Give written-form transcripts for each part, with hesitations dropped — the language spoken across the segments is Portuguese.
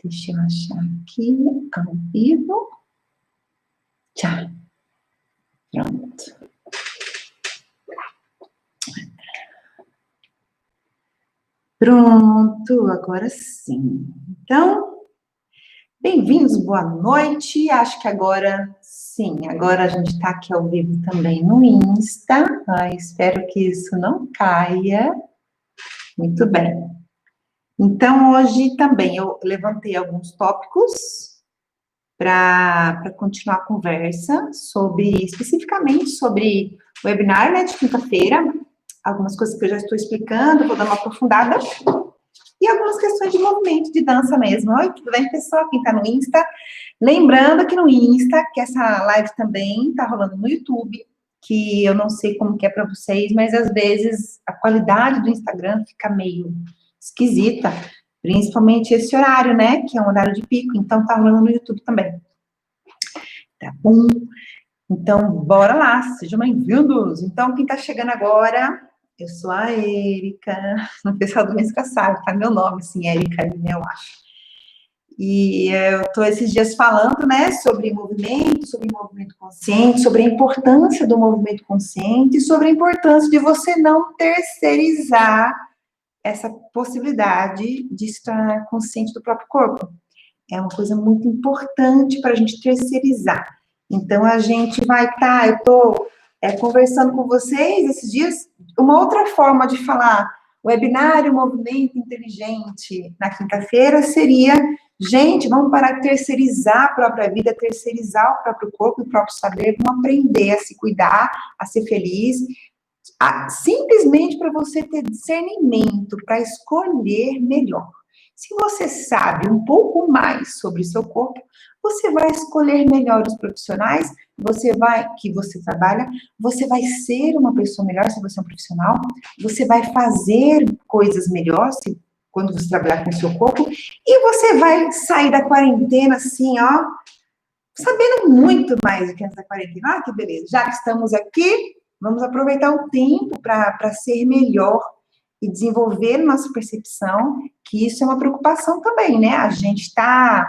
Deixa eu achar aqui, ao vivo. Já. Pronto. Pronto, agora sim. Então, bem-vindos, boa noite. Acho que agora sim, agora a gente está aqui ao vivo também no Insta. Espero que isso não caia. Muito bem. Então, hoje também eu levantei alguns tópicos para continuar a conversa especificamente sobre o webinar, né, de quinta-feira. Algumas coisas que eu já estou explicando, vou dar uma aprofundada. E algumas questões de movimento, de dança mesmo. Oi, tudo bem, pessoal? Quem está no Insta? Lembrando que no Insta, que essa live também está rolando no YouTube, que eu não sei como que é para vocês, mas às vezes a qualidade do Instagram fica meio esquisita, principalmente esse horário, né, que é um horário de pico, então tá rolando no YouTube também. Tá bom? Então, bora lá, sejam bem-vindos. Então, quem tá chegando agora, eu sou a Érica, o pessoal do Insta sabe, tá meu nome, assim, Érica, eu acho. E eu tô esses dias falando, né, sobre movimento consciente, sobre a importância do movimento consciente, sobre a importância de você não terceirizar essa possibilidade de se tornar consciente do próprio corpo. É uma coisa muito importante para a gente terceirizar. Então, a gente vai estar, eu estou conversando com vocês esses dias, uma outra forma de falar webinário, movimento inteligente, na quinta-feira, seria, gente, vamos parar de terceirizar a própria vida, terceirizar o próprio corpo, o próprio saber, vamos aprender a se cuidar, a ser feliz, simplesmente para você ter discernimento, para escolher melhor. Se você sabe um pouco mais sobre o seu corpo, você vai escolher melhor os profissionais, que você trabalha, você vai ser uma pessoa melhor se você é um profissional, você vai fazer coisas melhores quando você trabalhar com o seu corpo, e você vai sair da quarentena assim, ó, sabendo muito mais do que antes da quarentena. Que beleza, já que estamos aqui, vamos aproveitar o tempo para ser melhor e desenvolver nossa percepção, que isso é uma preocupação também, né? A gente está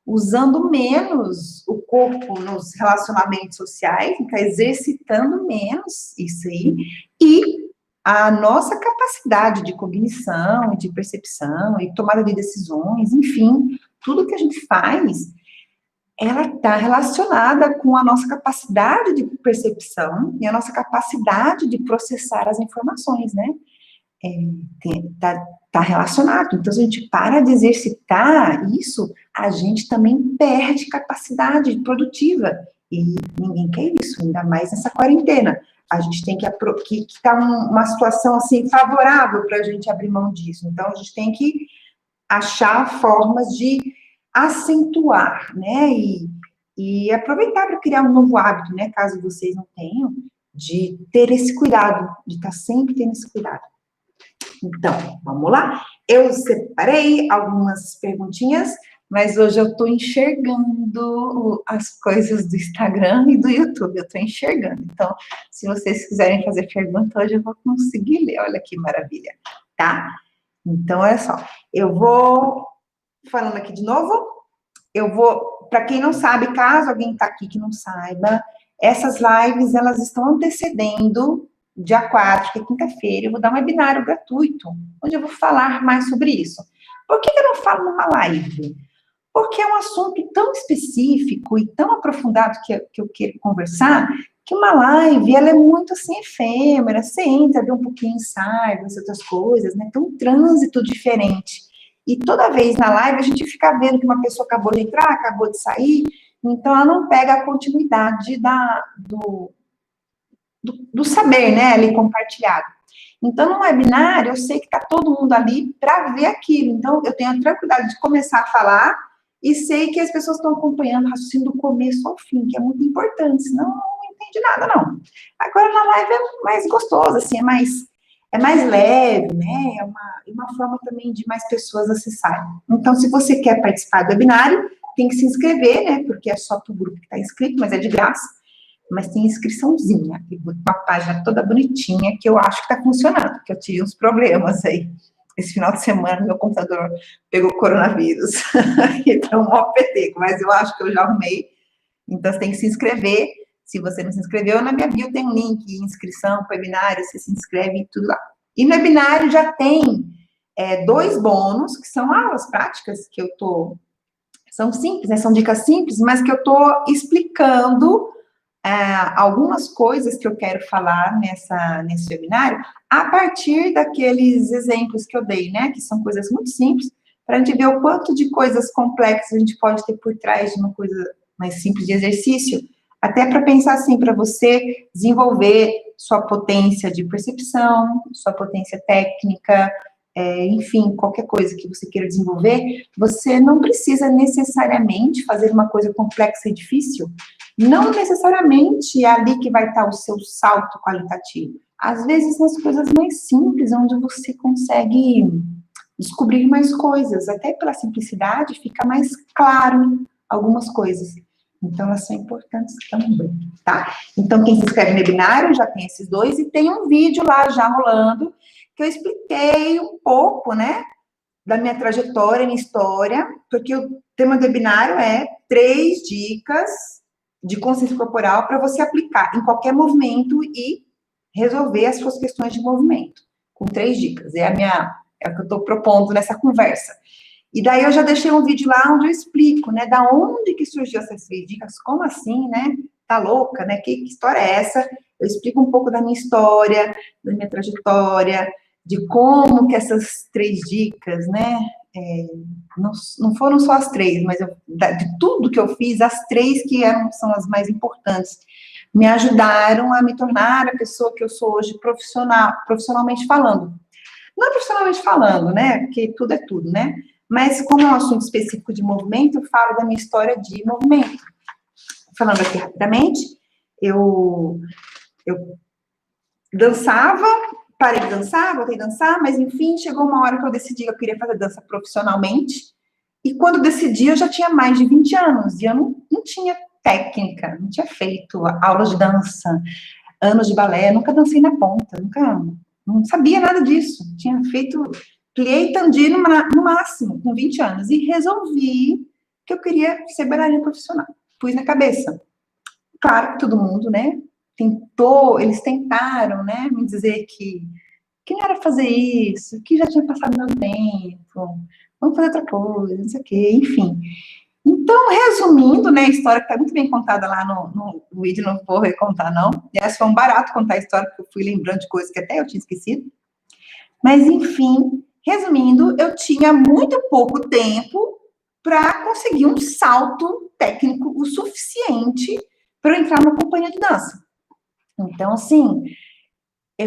usando menos o corpo nos relacionamentos sociais, está exercitando menos isso aí, e a nossa capacidade de cognição, de percepção e tomada de decisões, enfim, tudo que a gente faz, ela está relacionada com a nossa capacidade de percepção e a nossa capacidade de processar as informações, né? Tá relacionado. Então, se a gente para de exercitar isso, a gente também perde capacidade produtiva. E ninguém quer isso, ainda mais nessa quarentena. A gente tem que tá uma situação, assim, favorável para a gente abrir mão disso. Então, a gente tem que achar formas de acentuar, né, e aproveitar para criar um novo hábito, né, caso vocês não tenham, de ter esse cuidado, de estar sempre tendo esse cuidado. Então, vamos lá. Eu separei algumas perguntinhas, mas hoje eu estou enxergando as coisas do Instagram e do YouTube, eu estou enxergando. Então, se vocês quiserem fazer pergunta, hoje eu vou conseguir ler, olha que maravilha, tá? Então, olha só, eu vou falando aqui de novo, para quem não sabe, caso alguém está aqui que não saiba, essas lives, elas estão antecedendo dia 4, que é quinta-feira, eu vou dar um webinário gratuito, onde eu vou falar mais sobre isso. Por que eu não falo numa live? Porque é um assunto tão específico e tão aprofundado que eu quero conversar, que uma live, ela é muito assim, efêmera, você entra, vê um pouquinho, sai, vê outras coisas, né? Tem um trânsito diferente. E toda vez na live a gente fica vendo que uma pessoa acabou de entrar, acabou de sair, então ela não pega a continuidade do saber, né, ali compartilhado. Então, no webinário, eu sei que está todo mundo ali para ver aquilo. Então, eu tenho a tranquilidade de começar a falar e sei que as pessoas estão acompanhando o raciocínio do começo ao fim, que é muito importante, senão não entende nada, não. Agora, na live é mais gostoso, assim, é mais leve, né? É uma forma também de mais pessoas acessarem. Então, se você quer participar do webinário, tem que se inscrever, né? Porque é só para o grupo que está inscrito, mas é de graça. Mas tem inscriçãozinha, uma página toda bonitinha, que eu acho que está funcionando, que eu tive uns problemas aí. esse final de semana, meu computador pegou coronavírus. Então, um PT, mas eu acho que eu já arrumei. Então, você tem que se inscrever. Se você não se inscreveu, na minha bio tem um link, inscrição para webinário, você se inscreve e tudo lá. E no webinário já tem 2 bônus, que são aulas práticas, que eu tô... São simples, né? São dicas simples, mas que eu tô explicando algumas coisas que eu quero falar nesse webinário, a partir daqueles exemplos que eu dei, né? Que são coisas muito simples, para a gente ver o quanto de coisas complexas a gente pode ter por trás de uma coisa mais simples de exercício, até para pensar assim, para você desenvolver sua potência de percepção, sua potência técnica, enfim, qualquer coisa que você queira desenvolver, você não precisa necessariamente fazer uma coisa complexa e difícil. Não necessariamente é ali que vai estar o seu salto qualitativo. Às vezes, nas coisas mais simples, onde você consegue descobrir mais coisas. Até pela simplicidade, fica mais claro algumas coisas. Então, elas são importantes também, tá? Então, quem se inscreve no webinário já tem esses 2, e tem um vídeo lá já rolando, que eu expliquei um pouco, né, da minha trajetória, minha história, porque o tema do webinário é 3 dicas de consciência corporal para você aplicar em qualquer movimento e resolver as suas questões de movimento, com 3 dicas. É o que eu estou propondo nessa conversa. E daí eu já deixei um vídeo lá onde eu explico, né, da onde que surgiu essas 3 dicas, como assim, né, tá louca, né, que história é essa? Eu explico um pouco da minha história, da minha trajetória, de como que essas 3 dicas, né, não foram só as 3, mas de tudo que eu fiz, as 3 que são as mais importantes, me ajudaram a me tornar a pessoa que eu sou hoje profissionalmente falando. Não profissionalmente falando, né, porque tudo é tudo, né, mas como é um assunto específico de movimento, eu falo da minha história de movimento. Falando aqui rapidamente, eu dançava, parei de dançar, voltei a dançar, mas enfim, chegou uma hora que eu decidi que eu queria fazer dança profissionalmente, e quando eu decidi, eu já tinha mais de 20 anos, e eu não tinha técnica, não tinha feito aulas de dança, anos de balé, nunca dancei na ponta, não sabia nada disso, tinha feito plié e tandi no máximo, com 20 anos, e resolvi que eu queria ser bailarina profissional, pus na cabeça. Claro que todo mundo, né, eles tentaram, né, me dizer que não era fazer isso, que já tinha passado meu tempo, vamos fazer outra coisa, não sei o quê, enfim. Então, resumindo, né, a história que está muito bem contada lá no vídeo, não vou recontar, não. Essa foi um barato contar a história, porque eu fui lembrando de coisas que até eu tinha esquecido. Mas, enfim, resumindo, eu tinha muito pouco tempo para conseguir um salto técnico o suficiente para eu entrar numa companhia de dança. Então, assim,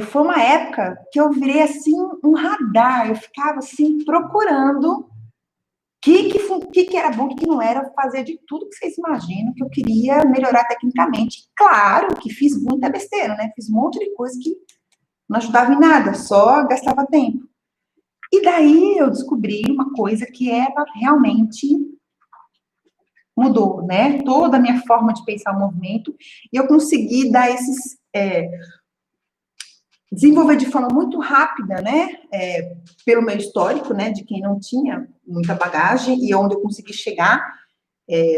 foi uma época que eu virei, assim, um radar. Eu ficava, assim, procurando o que era bom, o que não era, fazer de tudo que vocês imaginam, que eu queria melhorar tecnicamente. Claro que fiz muita besteira, né? Fiz um monte de coisa que não ajudava em nada, só gastava tempo. E daí eu descobri uma coisa que ela realmente mudou, né? Toda a minha forma de pensar o movimento, e eu consegui dar desenvolver de forma muito rápida, né? Pelo meu histórico, né? De quem não tinha muita bagagem, e onde eu consegui chegar.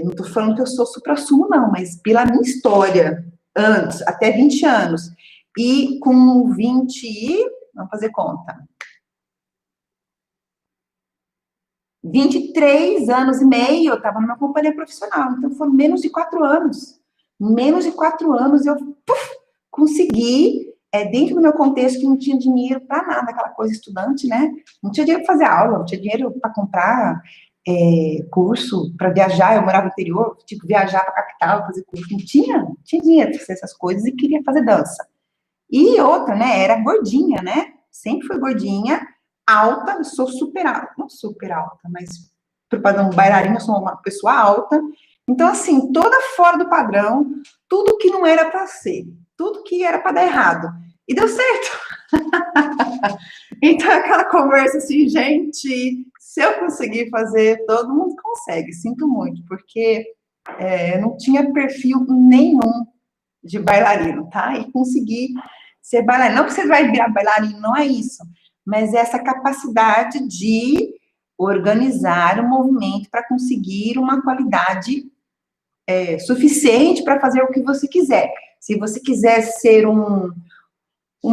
Não estou falando que eu sou supra-sumo, não, mas pela minha história, antes, até 20 anos, e com vamos fazer conta, 23 anos e meio, eu estava numa companhia profissional, então foram menos de 4 anos. Menos de 4 anos eu consegui, dentro do meu contexto, que não tinha dinheiro para nada, aquela coisa estudante, né? Não tinha dinheiro para fazer aula, não tinha dinheiro para comprar curso, para viajar. Eu morava no interior, tipo, viajar para a capital, fazer curso. Não tinha dinheiro para fazer essas coisas, e queria fazer dança. E outra, né? Era gordinha, né? Sempre fui gordinha, alta, sou super alta, não super alta, mas para o padrão bailarina, eu sou uma pessoa alta. Então, assim, toda fora do padrão, tudo que não era para ser, tudo que era para dar errado. E deu certo. Então, aquela conversa assim, gente, se eu conseguir fazer, todo mundo consegue. Sinto muito, porque eu não tinha perfil nenhum de bailarino, tá? E consegui ser bailarino. Não que você vai virar bailarino, não é isso. mas essa capacidade de organizar o movimento para conseguir uma qualidade suficiente para fazer o que você quiser. Se você quiser ser um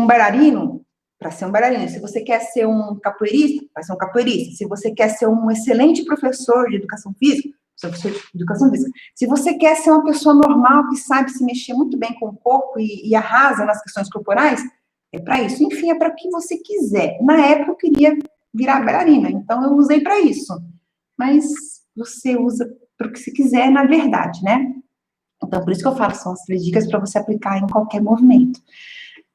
bailarino, para ser um bailarino. Se você quer ser um capoeirista, vai ser um capoeirista. Se você quer ser um excelente professor de educação física, professor de educação física. Se você quer ser uma pessoa normal, que sabe se mexer muito bem com o corpo e arrasa nas questões corporais, é para isso. Enfim, é para o que você quiser. Na época, eu queria virar bailarina, então eu usei para isso. Mas você usa para o que você quiser, na verdade, né? Então, por isso que eu falo, são as 3 dicas para você aplicar em qualquer movimento,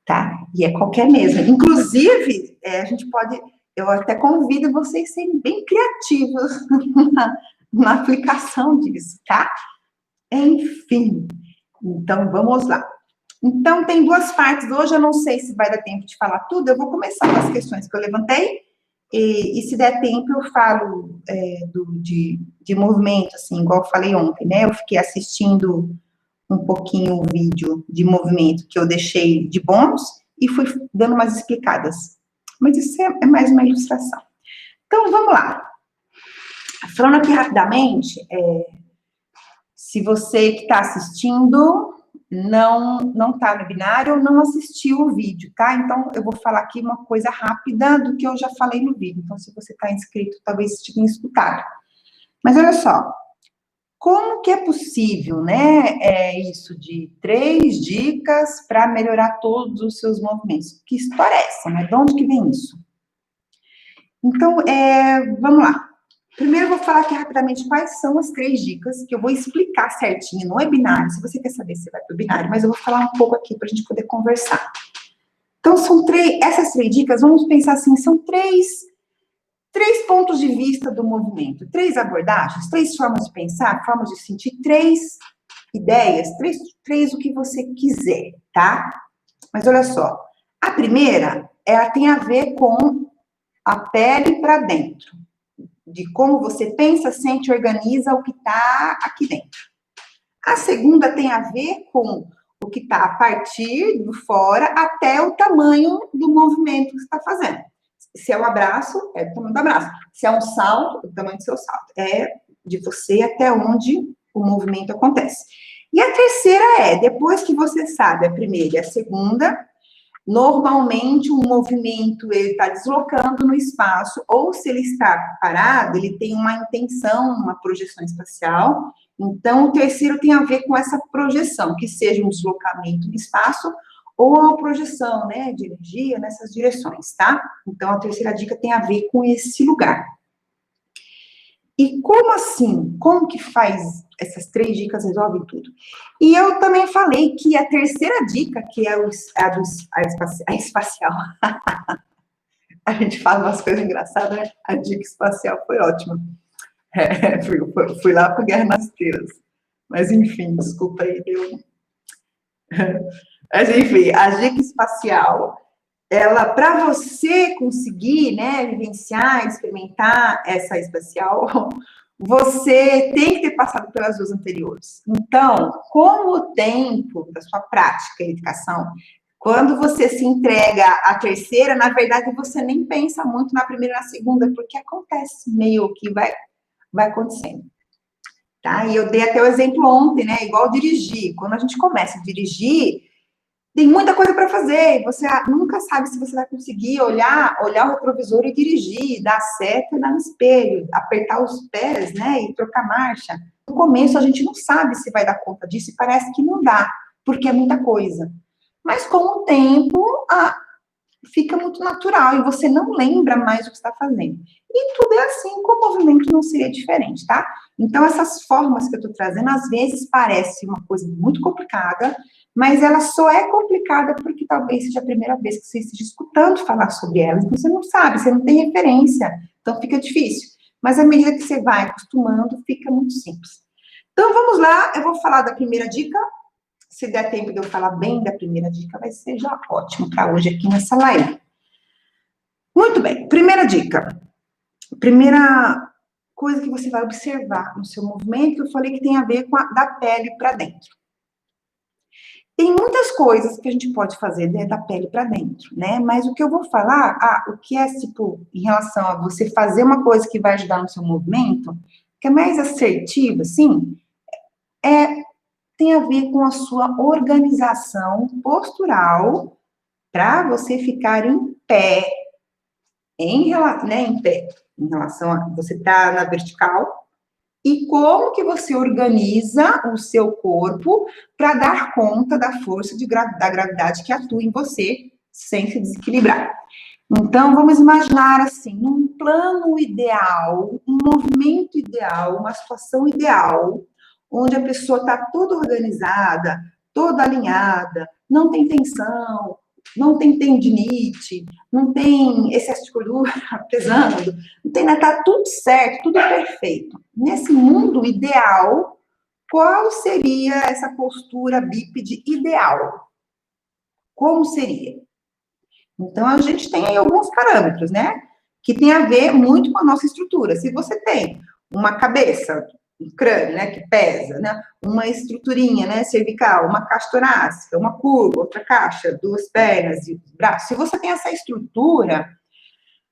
tá? E é qualquer mesmo. Inclusive, eu até convido vocês a serem bem criativos na aplicação disso, tá? Enfim, então vamos lá. Então, tem 2 partes. Hoje eu não sei se vai dar tempo de falar tudo, eu vou começar com as questões que eu levantei, e se der tempo eu falo de movimento, assim, igual eu falei ontem, né? Eu fiquei assistindo um pouquinho o vídeo de movimento que eu deixei de bônus e fui dando umas explicadas. Mas isso é mais uma ilustração. Então, vamos lá. Falando aqui rapidamente, se você que está assistindo não está no binário ou não assistiu o vídeo, tá? Então, eu vou falar aqui uma coisa rápida do que eu já falei no vídeo. Então, se você está inscrito, talvez você tenha escutado. Mas olha só, como que é possível, né, isso de 3 dicas para melhorar todos os seus movimentos? Que história é essa, né? De onde que vem isso? Então, vamos lá. Primeiro, eu vou falar aqui rapidamente quais são as 3 dicas, que eu vou explicar certinho no webinário. Se você quer saber, você vai para o webinário, mas eu vou falar um pouco aqui para a gente poder conversar. Então, essas 3 dicas, vamos pensar assim, são 3 pontos de vista do movimento, 3 abordagens, 3 formas de pensar, formas de sentir, 3 ideias, 3 o que você quiser, tá? Mas olha só, a primeira, ela tem a ver com a pele para dentro, de como você pensa, sente, organiza o que está aqui dentro. A segunda tem a ver com o que está a partir do fora até o tamanho do movimento que você está fazendo. Se é um abraço, é do tamanho do abraço. Se é um salto, é do tamanho do seu salto. É de você até onde o movimento acontece. E a terceira depois que você sabe a primeira e a segunda, normalmente um movimento ele está deslocando no espaço, ou se ele está parado, ele tem uma intenção, uma projeção espacial. Então, o terceiro tem a ver com essa projeção, que seja um deslocamento no espaço, ou uma projeção, né, de energia nessas direções, tá? Então, a terceira dica tem a ver com esse lugar. E como assim? Como que faz essas 3 dicas resolvem tudo? E eu também falei que a terceira dica, que é a espacial, a gente fala umas coisas engraçadas, né? A dica espacial foi ótima. Fui lá para Guerra nas Estrelas. Mas, enfim, desculpa aí, Mas, enfim, a dica espacial, ela, para você conseguir, né, vivenciar, experimentar essa espacial, você tem que ter passado pelas 2 anteriores. Então, com o tempo da sua prática em educação, quando você se entrega à terceira, na verdade, você nem pensa muito na primeira e na segunda, porque acontece meio que vai acontecendo. Tá? E eu dei até o exemplo ontem, né? Igual dirigir. Quando a gente começa a dirigir, tem muita coisa para fazer, e você nunca sabe se você vai conseguir olhar o retrovisor e dirigir, dar seta e dar no espelho, apertar os pés, né, e trocar marcha. No começo, a gente não sabe se vai dar conta disso, e parece que não dá, porque é muita coisa. Mas, com o tempo, fica muito natural, e você não lembra mais o que está fazendo. E tudo é assim, com o movimento não seria diferente, tá? Então, essas formas que eu estou trazendo, às vezes, parece uma coisa muito complicada, mas ela só é complicada porque talvez seja a primeira vez que você esteja escutando falar sobre elas, então você não sabe, você não tem referência, então fica difícil. Mas à medida que você vai acostumando, fica muito simples. Então, vamos lá, eu vou falar da primeira dica. Se der tempo de eu falar bem da primeira dica, vai ser já ótimo para hoje aqui nessa live. Muito bem, primeira dica. Primeira coisa que você vai observar no seu movimento, eu falei que tem a ver com da pele para dentro. Tem muitas coisas que a gente pode fazer da pele para dentro, né? Mas o que eu vou falar, o que é, tipo, em relação a você fazer uma coisa que vai ajudar no seu movimento, que é mais assertiva, assim, tem a ver com a sua organização postural para você ficar em pé, em pé, em relação a você estar na vertical, e como que você organiza o seu corpo para dar conta da força da gravidade que atua em você sem se desequilibrar. Então, vamos imaginar assim, um plano ideal, um movimento ideal, uma situação ideal, onde a pessoa está toda organizada, toda alinhada, não tem tensão, não tem tendinite, não tem excesso de gordura pesando, não tem nada, tá tudo certo, tudo perfeito. Nesse mundo ideal, qual seria essa postura bípede ideal? Como seria? Então, a gente tem aí alguns parâmetros, né? Que tem a ver muito com a nossa estrutura. Se você tem uma cabeça, um crânio, né, que pesa, né, uma estruturinha, né, cervical, uma caixa torácica, uma curva, outra caixa, duas pernas e braços. Se você tem essa estrutura,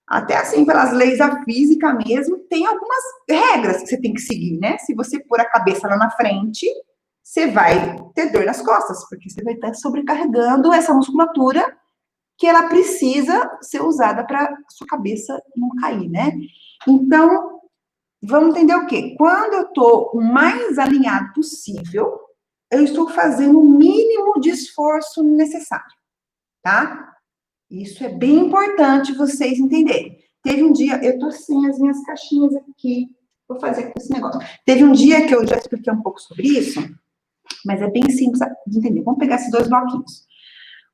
até assim, pelas leis da física mesmo, tem algumas regras que você tem que seguir, né? Se você pôr a cabeça lá na frente, você vai ter dor nas costas, porque você vai estar sobrecarregando essa musculatura que ela precisa ser usada para sua cabeça não cair, né? Então, vamos entender o quê? Quando eu estou o mais alinhado possível, eu estou fazendo o mínimo de esforço necessário, tá? Isso é bem importante vocês entenderem. Teve um dia, eu tô sem as minhas caixinhas aqui, vou fazer com esse negócio. Teve um dia que eu já expliquei um pouco sobre isso, mas é bem simples de entender. Vamos pegar esses dois bloquinhos.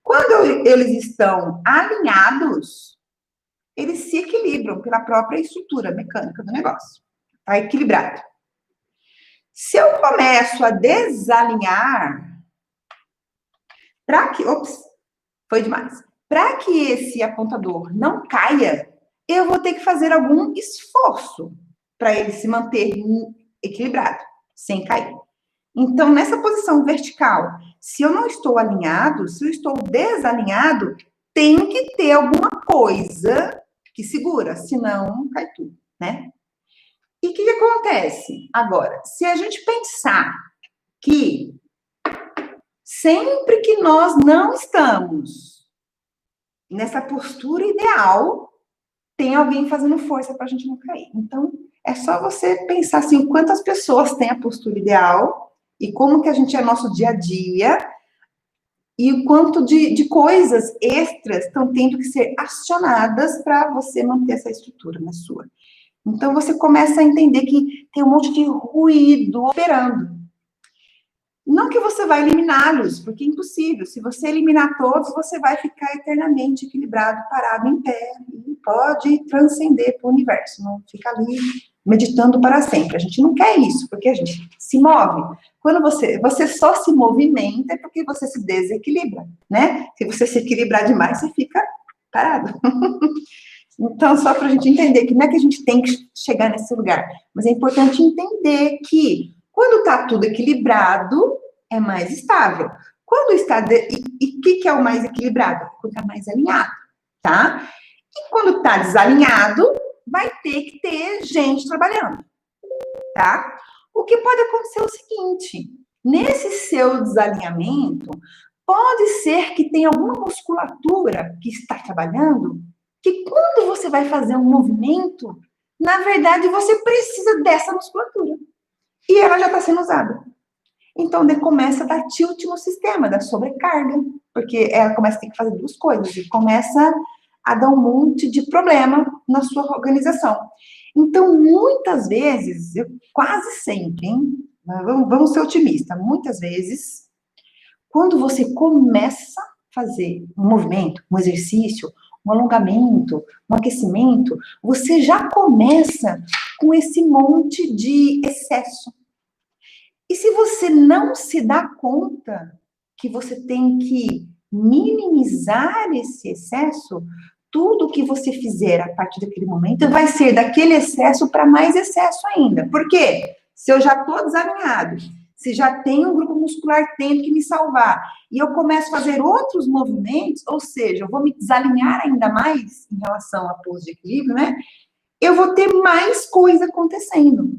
Quando eles estão alinhados, eles se equilibram pela própria estrutura mecânica do negócio. Está equilibrado. Se eu começo a desalinhar, foi demais. Para que esse apontador não caia, eu vou ter que fazer algum esforço para ele se manter equilibrado, sem cair. Então, nessa posição vertical, se eu não estou alinhado, se eu estou desalinhado, tem que ter alguma coisa que segura, senão cai tudo, né? E o que acontece agora? Se a gente pensar que sempre que nós não estamos nessa postura ideal, tem alguém fazendo força para a gente não cair. Então, é só você pensar assim, quantas pessoas têm a postura ideal e como que a gente é nosso dia a dia e o quanto de coisas extras estão tendo que ser acionadas para você manter essa estrutura na sua. Então, você começa a entender que tem um monte de ruído operando. Não que você vai eliminá-los, porque é impossível. Se você eliminar todos, você vai ficar eternamente equilibrado, parado em pé, e pode transcender para o universo, não fica ali meditando para sempre. A gente não quer isso, porque a gente se move. Quando você só se movimenta, é porque você se desequilibra, né? Se você se equilibrar demais, você fica parado. Então, só para a gente entender que não é que a gente tem que chegar nesse lugar, mas é importante entender que quando está tudo equilibrado, é mais estável. Quando está... E o que é o mais equilibrado? Quando está mais alinhado, tá? E quando está desalinhado, vai ter que ter gente trabalhando, tá? O que pode acontecer é o seguinte, nesse seu desalinhamento, pode ser que tenha alguma musculatura que está trabalhando, que quando você vai fazer um movimento, na verdade, você precisa dessa musculatura. E ela já está sendo usada. Então, daí começa a dar tilt no sistema, da sobrecarga, porque ela começa a ter que fazer duas coisas, e começa a dar um monte de problema na sua organização. Então, muitas vezes, quase sempre, hein? Vamos ser otimistas, muitas vezes, quando você começa a fazer um movimento, um exercício, um alongamento, um aquecimento, você já começa com esse monte de excesso. E se você não se dá conta que você tem que minimizar esse excesso, tudo que você fizer a partir daquele momento vai ser daquele excesso para mais excesso ainda. Por quê? Se eu já estou desalinhado, se já tem um grupo muscular tendo que me salvar, e eu começo a fazer outros movimentos, ou seja, eu vou me desalinhar ainda mais em relação à pose de equilíbrio, né? Eu vou ter mais coisa acontecendo.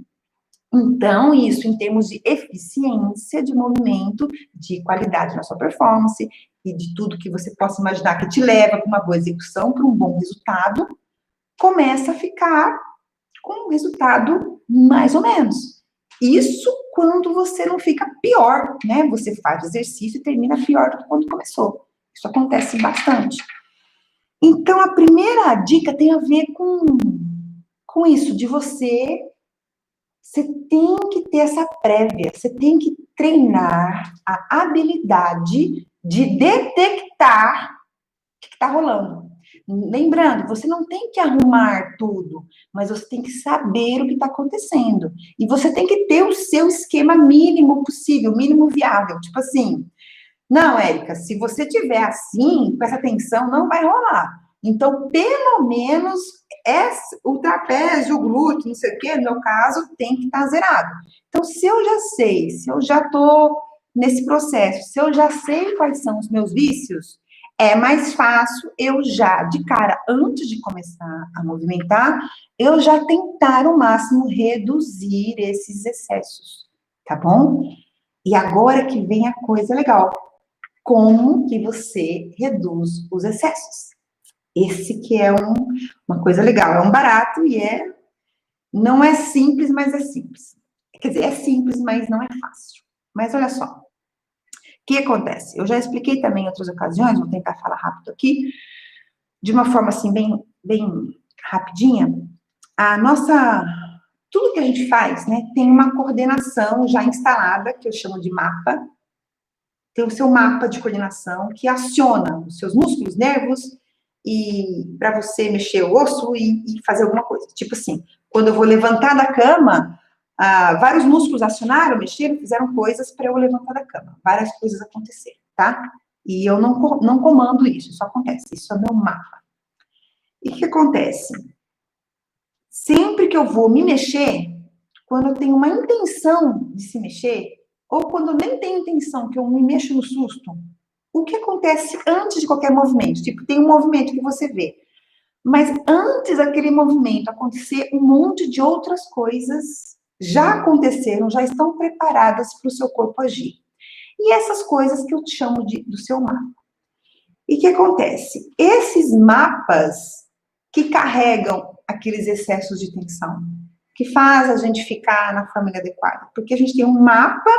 Então, isso em termos de eficiência de movimento, de qualidade na sua performance e de tudo que você possa imaginar que te leva para uma boa execução, para um bom resultado, começa a ficar com um resultado mais ou menos. Isso quando você não fica pior, né? Você faz exercício e termina pior do que quando começou. Isso acontece bastante. Então, a primeira dica tem a ver com isso, de você tem que ter essa prévia, você tem que treinar a habilidade de detectar o que está rolando. Lembrando, você não tem que arrumar tudo, mas você tem que saber o que está acontecendo. E você tem que ter o seu esquema mínimo possível, mínimo viável. Tipo assim, não, Érica, se você tiver assim, com essa tensão, não vai rolar. Então, pelo menos, o trapézio, o glúteo, não sei o quê, no meu caso, tem que estar zerado. Então, se eu já sei, se eu já estou nesse processo, se eu já sei quais são os meus vícios, é mais fácil eu já, de cara, antes de começar a movimentar, eu já tentar ao máximo reduzir esses excessos, tá bom? E agora que vem a coisa legal. Como que você reduz os excessos? Esse que é uma coisa legal, é um barato e não é simples, mas é simples. Quer dizer, é simples, mas não é fácil. Mas olha só, o que acontece? Eu já expliquei também em outras ocasiões, vou tentar falar rápido aqui, de uma forma assim, bem rapidinha. Tudo que a gente faz, né, tem uma coordenação já instalada, que eu chamo de mapa. Tem o seu mapa de coordenação que aciona os seus músculos, nervos, e para você mexer o osso e fazer alguma coisa. Tipo assim, quando eu vou levantar da cama, vários músculos acionaram, mexeram, fizeram coisas para eu levantar da cama. Várias coisas aconteceram, tá? E eu não comando isso, isso acontece. Isso é meu mapa. E o que acontece? Sempre que eu vou me mexer, quando eu tenho uma intenção de se mexer, ou quando eu nem tenho intenção, que eu me mexo no susto, o que acontece antes de qualquer movimento? Tipo, tem um movimento que você vê, mas antes daquele movimento acontecer, um monte de outras coisas já aconteceram, já estão preparadas para o seu corpo agir. E essas coisas que eu chamo do seu mapa. E o que acontece? Esses mapas que carregam aqueles excessos de tensão, que faz a gente ficar na forma adequada, porque a gente tem um mapa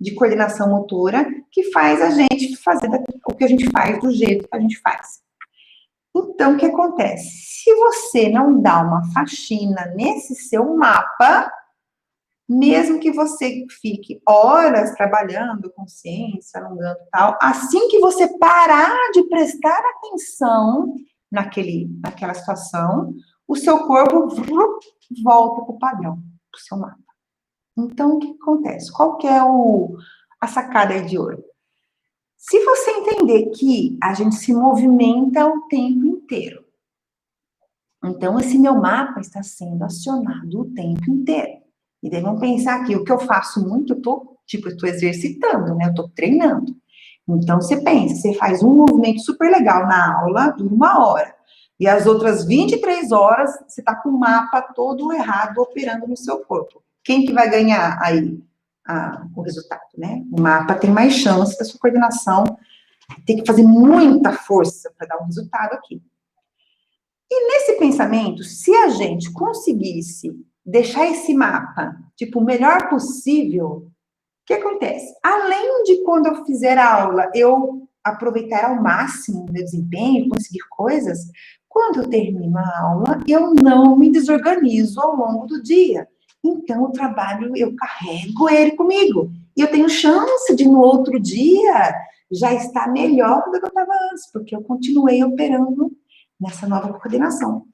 de coordenação motora que faz a gente fazer o que a gente faz do jeito que a gente faz. Então, o que acontece? Se você não dá uma faxina nesse seu mapa, mesmo que você fique horas trabalhando, consciência, alongando e tal, assim que você parar de prestar atenção naquela situação, o seu corpo volta para o padrão, para o seu mapa. Então, o que acontece? Qual que é a sacada aí de ouro? Se você entender que a gente se movimenta o tempo inteiro, então esse meu mapa está sendo acionado o tempo inteiro. E daí vamos pensar aqui, o que eu faço muito, eu estou exercitando, né? Eu estou treinando. Então, você pensa, você faz um movimento super legal na aula, dura 1 hora. E as outras 23 horas, você está com o mapa todo errado operando no seu corpo. Quem que vai ganhar aí o resultado, né? O mapa tem mais chance da sua coordenação. Tem que fazer muita força para dar um resultado aqui. E nesse pensamento, se a gente conseguisse deixar esse mapa, tipo, o melhor possível, o que acontece? Além de quando eu fizer a aula, eu aproveitar ao máximo o meu desempenho, conseguir coisas, quando eu termino a aula, eu não me desorganizo ao longo do dia. Então, o trabalho, eu carrego ele comigo. E eu tenho chance de, no outro dia, já estar melhor do que eu estava antes, porque eu continuei operando nessa nova coordenação.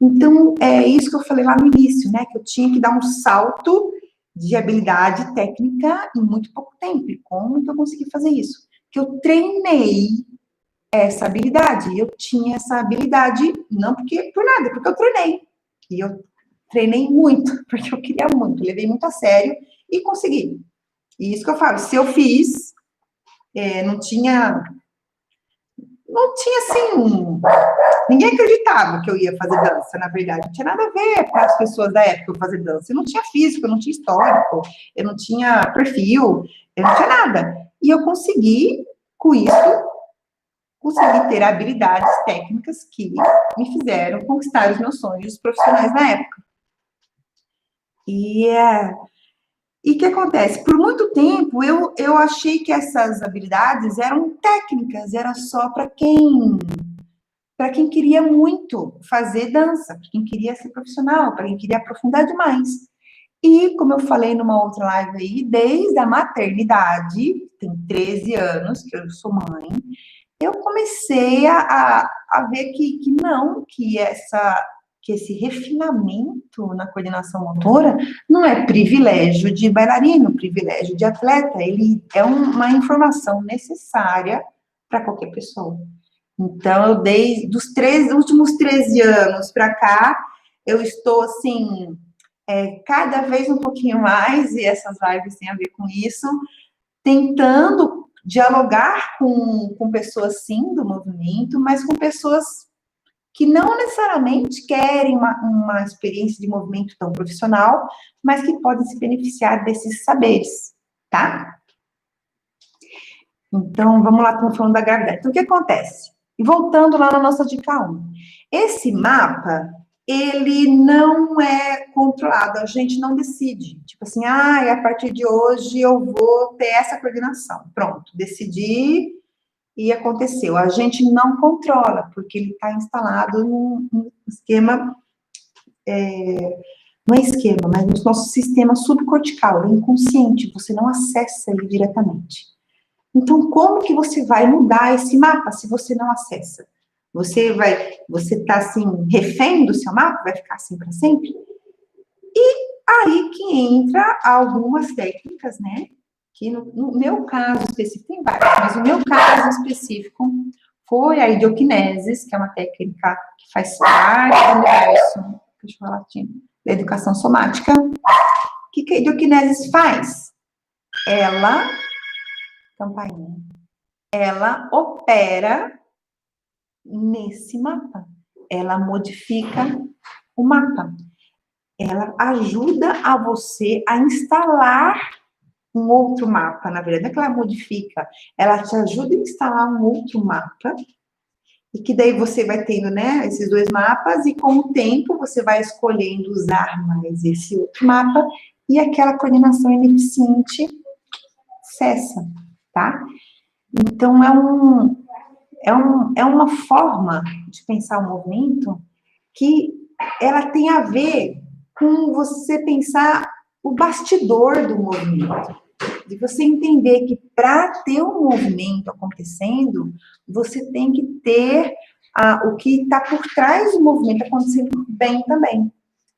Então, é isso que eu falei lá no início, né? Que eu tinha que dar um salto de habilidade técnica em muito pouco tempo. E como que eu consegui fazer isso? Que eu treinei essa habilidade. Eu tinha essa habilidade, não por nada, porque eu treinei. E eu treinei muito, porque eu queria muito, levei muito a sério e consegui. E isso que eu falo, se eu fiz, não tinha assim, ninguém acreditava que eu ia fazer dança, na verdade. Não tinha nada a ver com as pessoas da época eu fazer dança. Eu não tinha físico, eu não tinha histórico, eu não tinha perfil, eu não tinha nada. E eu consegui, com isso, ter habilidades técnicas que me fizeram conquistar os meus sonhos profissionais na época. E o que acontece? Por muito tempo, eu achei que essas habilidades eram técnicas, era só para quem queria muito fazer dança, para quem queria ser profissional, para quem queria aprofundar demais. E, como eu falei numa outra live aí, desde a maternidade, tem 13 anos que eu sou mãe, eu comecei a ver que não, que esse refinamento na coordenação motora não é privilégio de bailarino, privilégio de atleta, ele é uma informação necessária para qualquer pessoa. Então, eu desde os últimos 13 anos para cá, eu estou, assim, cada vez um pouquinho mais, e essas lives têm a ver com isso, tentando dialogar com pessoas, sim, do movimento, mas com pessoas que não necessariamente querem uma experiência de movimento tão profissional, mas que podem se beneficiar desses saberes, tá? Então, vamos lá, estamos falando da gravidade. Então, o que acontece? E voltando lá na nossa dica 1. Esse mapa, ele não é controlado, a gente não decide. Tipo assim, a partir de hoje eu vou ter essa coordenação. Pronto, decidi e aconteceu. A gente não controla, porque ele está instalado num esquema, não é esquema, mas no nosso sistema subcortical, é inconsciente, você não acessa ele diretamente. Então, como que você vai mudar esse mapa se você não acessa? Você está assim, refém do seu mapa? Vai ficar assim para sempre? E aí que entra algumas técnicas, né? Que no meu caso específico, tem várias, mas no meu caso específico foi a idioquinesis, que é uma técnica que faz parte do universo, deixa eu falar aqui, da educação somática. O que a idioquinesis faz? Campainha, ela opera nesse mapa. Ela modifica o mapa. Ela ajuda a você a instalar um outro mapa, na verdade, não é que ela modifica, ela te ajuda a instalar um outro mapa, e que daí você vai tendo, né, esses dois mapas, e com o tempo você vai escolhendo usar mais esse outro mapa, e aquela coordenação ineficiente cessa, tá? Então, é uma forma de pensar o movimento que ela tem a ver com você pensar o bastidor do movimento. De você entender que para ter um movimento acontecendo, você tem que ter o que está por trás do movimento acontecendo bem também.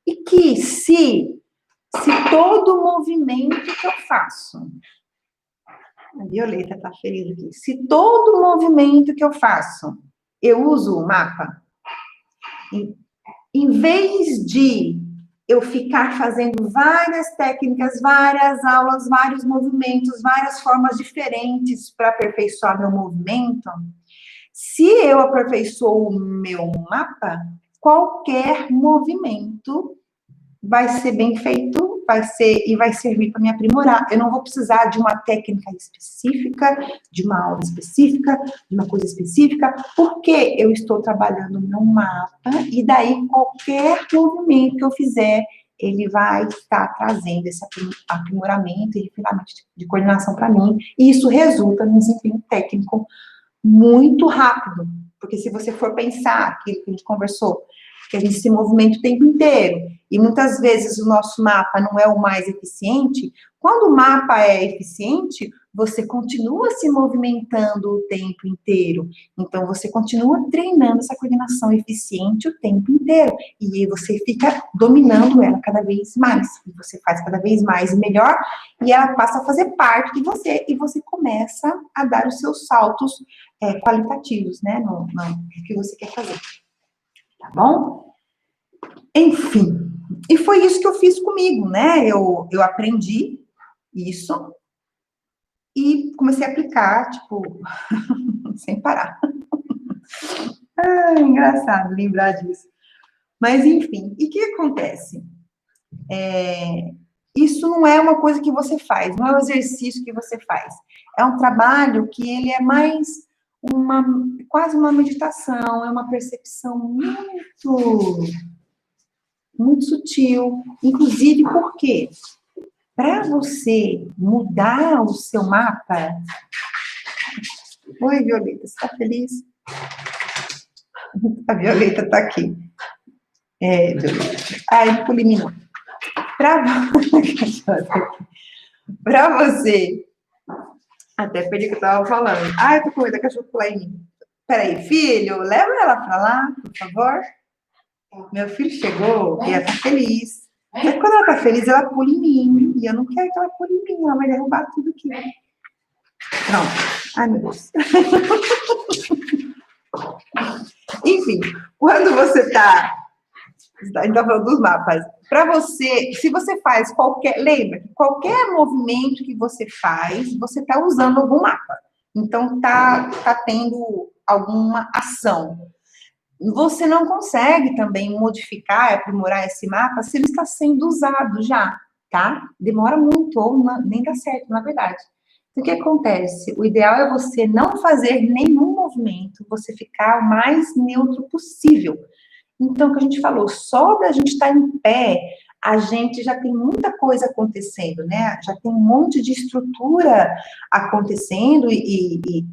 E que se todo movimento que eu faço, a Violeta está feliz aqui, se todo movimento que eu faço, eu uso o mapa, em vez de eu ficar fazendo várias técnicas, várias aulas, vários movimentos, várias formas diferentes para aperfeiçoar meu movimento, se eu aperfeiçoo o meu mapa, qualquer movimento vai ser bem feito, vai servir para me aprimorar. Eu não vou precisar de uma técnica específica, de uma aula específica, de uma coisa específica, porque eu estou trabalhando o meu mapa, e daí qualquer movimento que eu fizer, ele vai estar trazendo esse aprimoramento e refinamento de coordenação para mim, e isso resulta num desempenho técnico muito rápido, porque se você for pensar aquilo que a gente conversou, que a gente se movimenta o tempo inteiro, e muitas vezes o nosso mapa não é o mais eficiente, quando o mapa é eficiente, você continua se movimentando o tempo inteiro, então você continua treinando essa coordenação eficiente o tempo inteiro, e aí você fica dominando ela cada vez mais, e você faz cada vez mais e melhor, e ela passa a fazer parte de você, e você começa a dar os seus saltos qualitativos, né, no que você quer fazer. Tá bom? Enfim, e foi isso que eu fiz comigo, né? Eu aprendi isso, e comecei a aplicar, tipo, sem parar. Engraçado lembrar disso. Mas, enfim, e o que acontece? Isso não é uma coisa que você faz, não é um exercício que você faz. É um trabalho que ele é mais quase uma meditação, é uma percepção muito sutil. Inclusive, por quê? Para você mudar o seu mapa... Oi, Violeta, você está feliz? A Violeta está aqui. Violeta. Ai, Pulimino. Para você... Até perdi o que eu estava falando. Ai, tô com medo da cachorro pular em mim. Peraí, filho, leva ela para lá, por favor. Meu filho chegou e ela tá feliz. Mas quando ela tá feliz, ela pula em mim. E eu não quero que ela pule em mim, ela vai derrubar tudo aqui. Pronto. Ai, meu Deus. Enfim, quando você tá... A gente tá falando dos mapas. Para você, se você faz lembra que qualquer movimento que você faz, você está usando algum mapa. Então, tá tendo alguma ação. Você não consegue também modificar, aprimorar esse mapa se ele está sendo usado já, tá? Demora muito, ou nem dá certo, na verdade. Então, o que acontece? O ideal é você não fazer nenhum movimento, você ficar o mais neutro possível. Então, o que a gente falou, só da gente estar em pé, a gente já tem muita coisa acontecendo, né? Já tem um monte de estrutura acontecendo e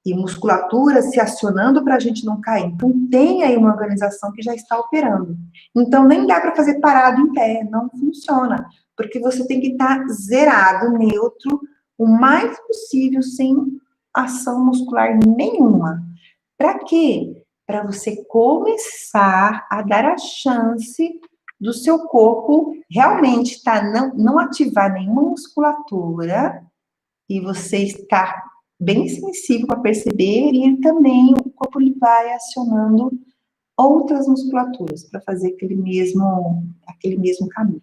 musculatura se acionando para a gente não cair. Então, tem aí uma organização que já está operando. Então, nem dá para fazer parado em pé, não funciona, porque você tem que estar zerado, neutro, o mais possível, sem ação muscular nenhuma. Para quê? Para você começar a dar a chance do seu corpo realmente não ativar nenhuma musculatura e você estar bem sensível para perceber e também o corpo ele vai acionando outras musculaturas para fazer aquele mesmo caminho.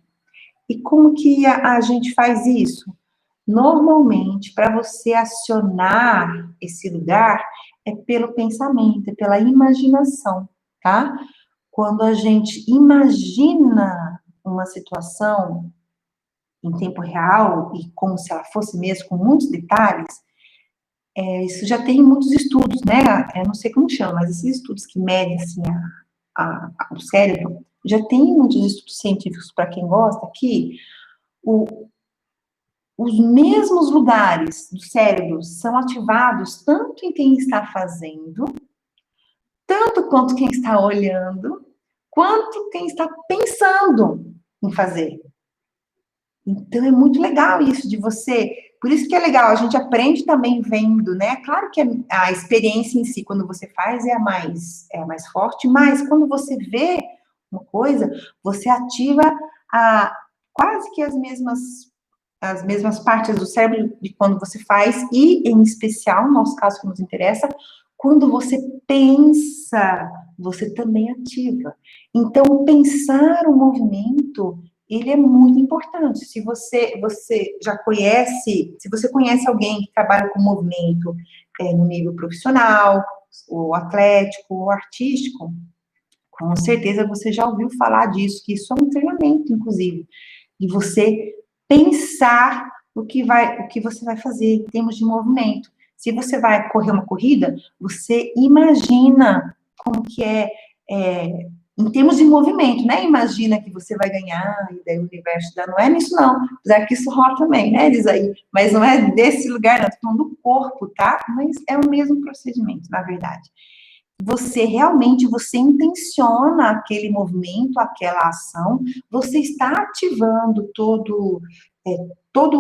E como que a gente faz isso? Normalmente, para você acionar esse lugar, é pelo pensamento, é pela imaginação, tá? Quando a gente imagina uma situação em tempo real, e como se ela fosse mesmo, com muitos detalhes, isso já tem muitos estudos, né? Eu não sei como chama, mas esses estudos que medem, assim, o cérebro, já tem muitos estudos científicos, para quem gosta, que os mesmos lugares do cérebro são ativados tanto em quem está fazendo, tanto quanto quem está olhando, quanto quem está pensando em fazer. Então, é muito legal isso de você... Por isso que é legal, a gente aprende também vendo, né? Claro que a experiência em si, quando você faz, é a mais forte, mas quando você vê uma coisa, você ativa quase que as mesmas partes do cérebro de quando você faz, e, em especial, no nosso caso que nos interessa, quando você pensa, você também ativa. Então, pensar o movimento, ele é muito importante. Se você já conhece, se você conhece alguém que trabalha com movimento no nível profissional, ou atlético, ou artístico, com certeza você já ouviu falar disso, que isso é um treinamento, inclusive, e você pensar o que você vai fazer em termos de movimento. Se você vai correr uma corrida, você imagina como que em termos de movimento, né? Imagina que você vai ganhar, e daí o universo não é nisso, não. Apesar que isso rola também, né, Elisaí? Mas não é desse lugar, não. Estou falando do corpo, tá? Mas é o mesmo procedimento, na verdade. Você intenciona aquele movimento, aquela ação, você está ativando todo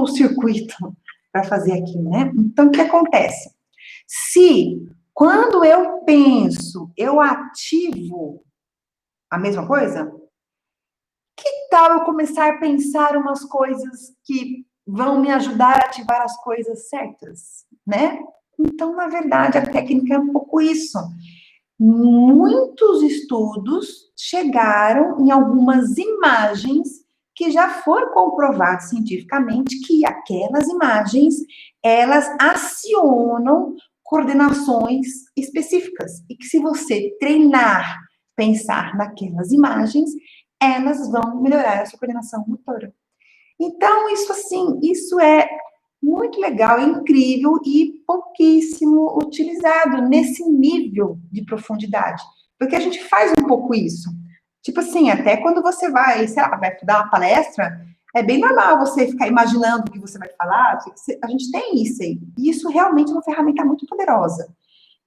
o circuito para fazer aquilo, né? Então, o que acontece? Se, quando eu penso, eu ativo a mesma coisa, que tal eu começar a pensar umas coisas que vão me ajudar a ativar as coisas certas, né? Então, na verdade, a técnica é um pouco isso. Muitos estudos chegaram em algumas imagens que já foi comprovado cientificamente que aquelas imagens, elas acionam coordenações específicas. E que se você treinar, pensar naquelas imagens, elas vão melhorar a sua coordenação motora. Então, isso assim, isso é muito legal, incrível e pouquíssimo utilizado nesse nível de profundidade. Porque a gente faz um pouco isso. Tipo assim, até quando você vai, sei lá, vai dar uma palestra, é bem normal você ficar imaginando o que você vai falar. A gente tem isso aí. E isso realmente é uma ferramenta muito poderosa.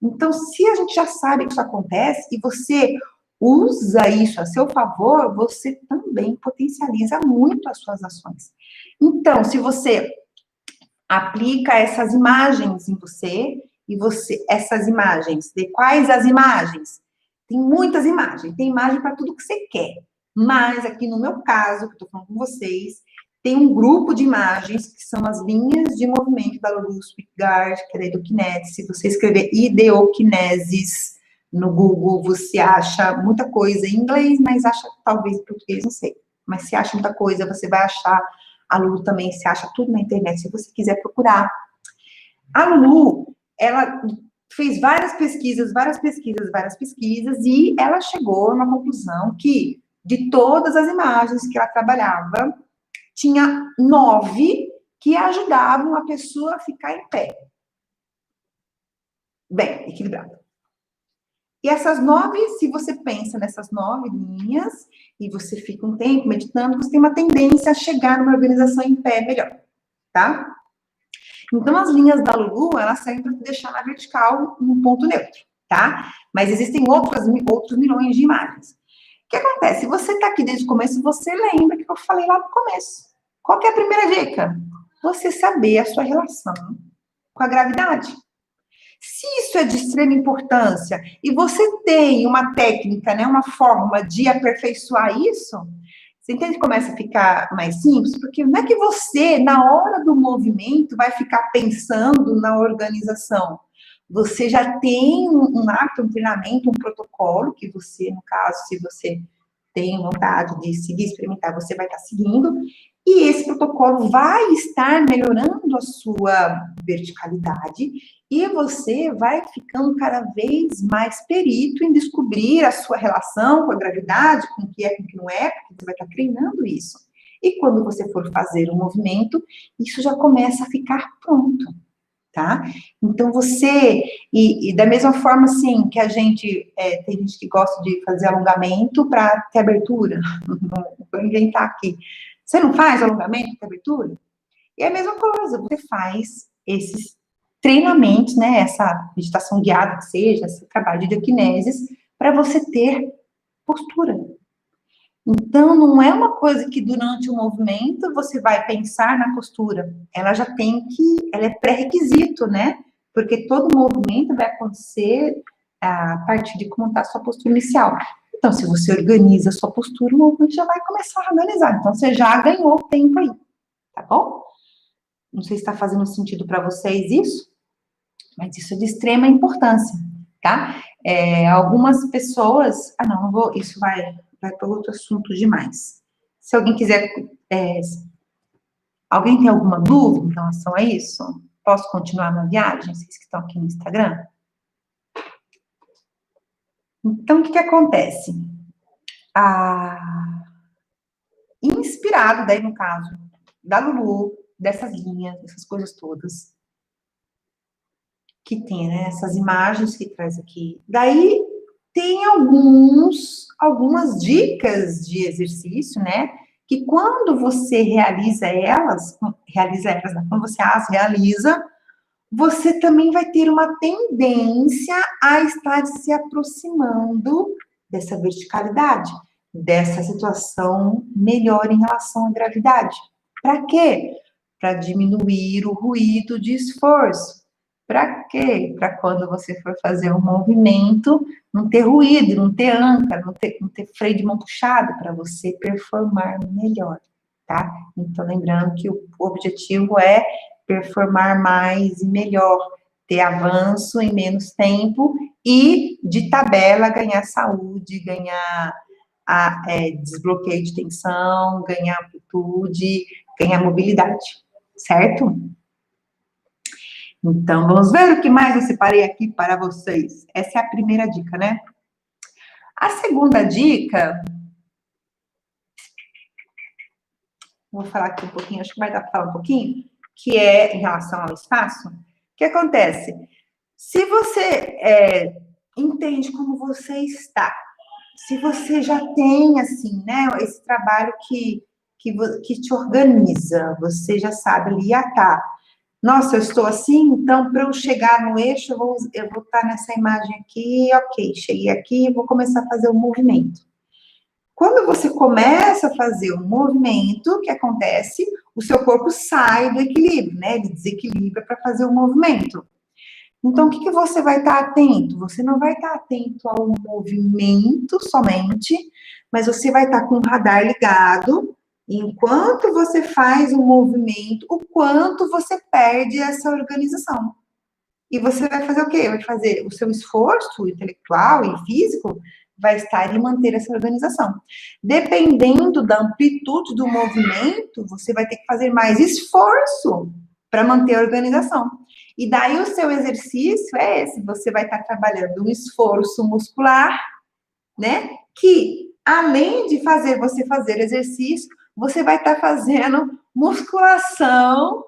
Então, se a gente já sabe que isso acontece e você usa isso a seu favor, você também potencializa muito as suas ações. Então, se você aplica essas imagens em você, e você, essas imagens, de quais as imagens? Tem muitas imagens, tem imagem para tudo que você quer. Mas aqui no meu caso, que eu estou falando com vocês, tem um grupo de imagens que são as linhas de movimento da Lulu Sweetgard, que é da Ideokinese. Se você escrever Ideokinesis no Google, você acha muita coisa em inglês, mas acha talvez em português, não sei. Mas se acha muita coisa, você vai achar. A Lulu também se acha tudo na internet, se você quiser procurar. A Lulu, ela fez várias pesquisas, e ela chegou a uma conclusão que, de todas as imagens que ela trabalhava, tinha 9 que ajudavam a pessoa a ficar em pé. Bem, equilibrada. E essas 9, se você pensa nessas 9 linhas, e você fica um tempo meditando, você tem uma tendência a chegar numa organização em pé melhor, tá? Então, as linhas da Lulu, elas servem para deixar na vertical num ponto neutro, tá? Mas existem outros milhões de imagens. O que acontece? Se você está aqui desde o começo, você lembra que eu falei lá no começo. Qual que é a primeira dica? Você saber a sua relação com a gravidade. Se isso é de extrema importância e você tem uma técnica, né, uma forma de aperfeiçoar isso, você entende que começa a ficar mais simples? Porque não é que você, na hora do movimento, vai ficar pensando na organização. Você já tem um hábito, um treinamento, um protocolo que você, no caso, se você tem vontade de seguir, experimentar, você vai estar seguindo. E esse protocolo vai estar melhorando a sua verticalidade e você vai ficando cada vez mais perito em descobrir a sua relação com a gravidade, com o que é, com o que não é, porque você vai estar treinando isso. E quando você for fazer um movimento, isso já começa a ficar pronto, tá? Então, e da mesma forma, assim, que a gente, tem gente que gosta de fazer alongamento para ter abertura, vou inventar aqui. Você não faz alongamento para abertura? E é a mesma coisa, você faz esses treinamentos, né, essa meditação guiada que seja, esse trabalho de ideokinesis, para você ter postura. Então, não é uma coisa que durante o movimento você vai pensar na postura. Ela já tem ela é pré-requisito, né? Porque todo movimento vai acontecer a partir de como está a sua postura inicial. Então, se você organiza a sua postura, o movimento já vai começar a organizar. Então, você já ganhou tempo aí, tá bom? Não sei se está fazendo sentido para vocês isso, mas isso é de extrema importância, tá? Algumas pessoas... Ah, não vou... Isso vai para outro assunto demais. Se alguém quiser... alguém tem alguma dúvida em relação a isso? Posso continuar na viagem? Vocês que estão aqui no Instagram? Então, o que acontece? Inspirado, daí no caso, da Lulu, dessas linhas, dessas coisas todas, que tem, né, essas imagens que traz aqui. Daí, tem algumas dicas de exercício, né, que quando você realiza elas, né, quando você as realiza, você também vai ter uma tendência a estar se aproximando dessa verticalidade, dessa situação melhor em relação à gravidade. Para quê? Para diminuir o ruído de esforço. Para quê? Para quando você for fazer um movimento, não ter ruído, não ter âncora, não ter freio de mão puxado, para você performar melhor, tá? Então, lembrando que o objetivo é performar mais e melhor, ter avanço em menos tempo e, de tabela, ganhar saúde, ganhar desbloqueio de tensão, ganhar amplitude, ganhar mobilidade, certo? Então, vamos ver o que mais eu separei aqui para vocês. Essa é a primeira dica, né? A segunda dica, vou falar aqui um pouquinho, acho que vai dar para falar um pouquinho, que é em relação ao espaço. O que acontece? Se você entende como você está, se você já tem, assim, né, esse trabalho que te organiza, você já sabe ali, tá. Nossa, eu estou assim, então, para eu chegar no eixo, eu vou estar nessa imagem aqui, ok, cheguei aqui, vou começar a fazer o movimento. Quando você começa a fazer o movimento, o que acontece? O seu corpo sai do equilíbrio, né? Ele desequilibra para fazer o movimento. Então, o que você vai estar atento? Você não vai estar atento ao movimento somente, mas você vai estar com o radar ligado. Enquanto você faz o movimento, o quanto você perde essa organização. E você vai fazer o quê? Vai fazer o seu esforço intelectual e físico, vai estar em manter essa organização. Dependendo da amplitude do movimento, você vai ter que fazer mais esforço para manter a organização. E daí o seu exercício é esse, você vai estar trabalhando um esforço muscular, né? Que além de você fazer exercício, você vai estar fazendo musculação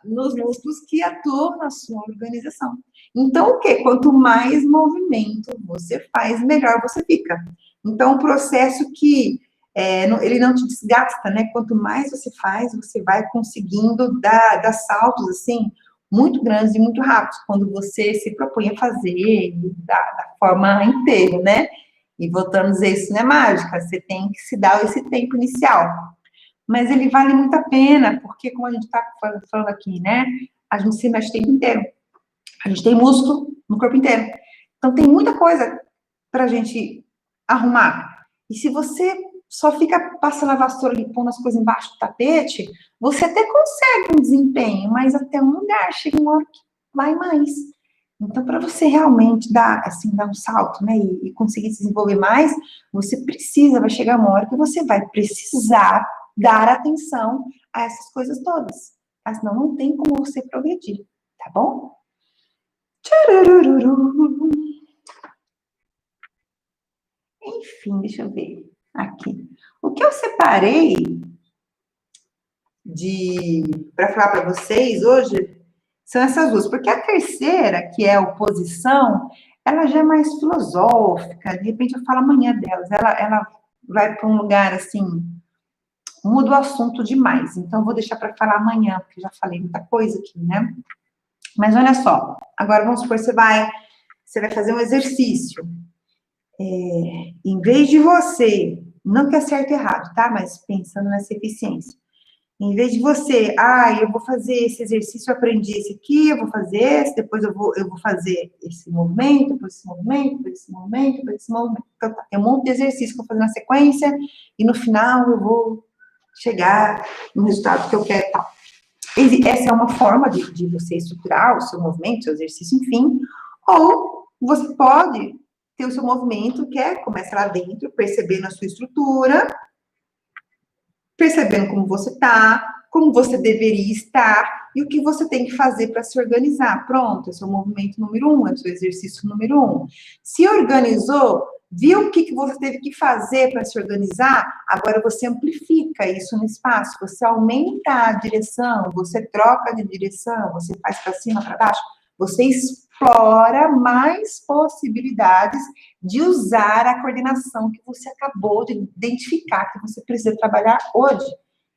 nos músculos que atuam na sua organização. Então, o quê? Quanto mais movimento você faz, melhor você fica. Então, um processo que ele não te desgasta, né? Quanto mais você faz, você vai conseguindo dar saltos, assim, muito grandes e muito rápidos, quando você se propõe a fazer da forma inteira, né? E voltando a dizer, isso não é mágica, você tem que se dar esse tempo inicial. Mas ele vale muito a pena, porque, como a gente está falando aqui, né? A gente se mexe o tempo inteiro. A gente tem músculo no corpo inteiro. Então, tem muita coisa para a gente arrumar. E se você só fica passando a vassoura e pondo as coisas embaixo do tapete, você até consegue um desempenho, mas até um lugar chega uma hora que vai mais. Então, para você realmente dar um salto, né, e conseguir se desenvolver mais, você vai chegar uma hora que você vai precisar dar atenção a essas coisas todas. Senão não tem como você progredir, tá bom? Tchurururu. Enfim, deixa eu ver aqui. O que eu separei para falar para vocês hoje são essas duas, porque a terceira, que é a oposição, ela já é mais filosófica, de repente eu falo amanhã delas, ela vai para um lugar assim, muda o assunto demais, então eu vou deixar para falar amanhã, porque já falei muita coisa aqui, né? Mas olha só, agora vamos supor, você vai fazer um exercício, em vez de você, não que é certo e errado, tá? Mas pensando nessa eficiência, em vez de você, eu vou fazer esse exercício, eu aprendi esse aqui, eu vou fazer esse, depois eu vou fazer esse movimento, depois esse movimento, depois esse movimento, depois esse movimento. Então, tem um monte de exercício que eu vou fazer na sequência, e no final eu vou chegar no resultado que eu quero, tal. Essa é uma forma de você estruturar o seu movimento, o seu exercício, enfim. Ou você pode ter o seu movimento, que começa lá dentro, percebendo a sua estrutura, percebendo como você está, como você deveria estar, e o que você tem que fazer para se organizar. Pronto, esse é o movimento número 1, é o seu exercício número 1. Se organizou, viu o que você teve que fazer para se organizar? Agora você amplifica isso no espaço, você aumenta a direção, você troca de direção, você faz para cima, para baixo, você explora mais possibilidades de usar a coordenação que você acabou de identificar que você precisa trabalhar hoje.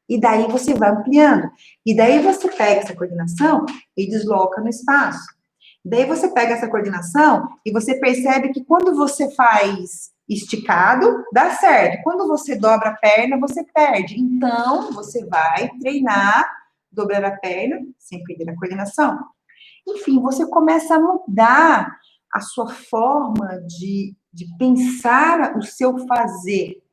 E daí você vai ampliando. E daí você pega essa coordenação e desloca no espaço. Daí você pega essa coordenação e você percebe que quando você faz esticado, dá certo. Quando você dobra a perna, você perde. Então, você vai treinar, dobrar a perna, sem perder a coordenação. Enfim, você começa a mudar a sua forma de pensar o seu fazer.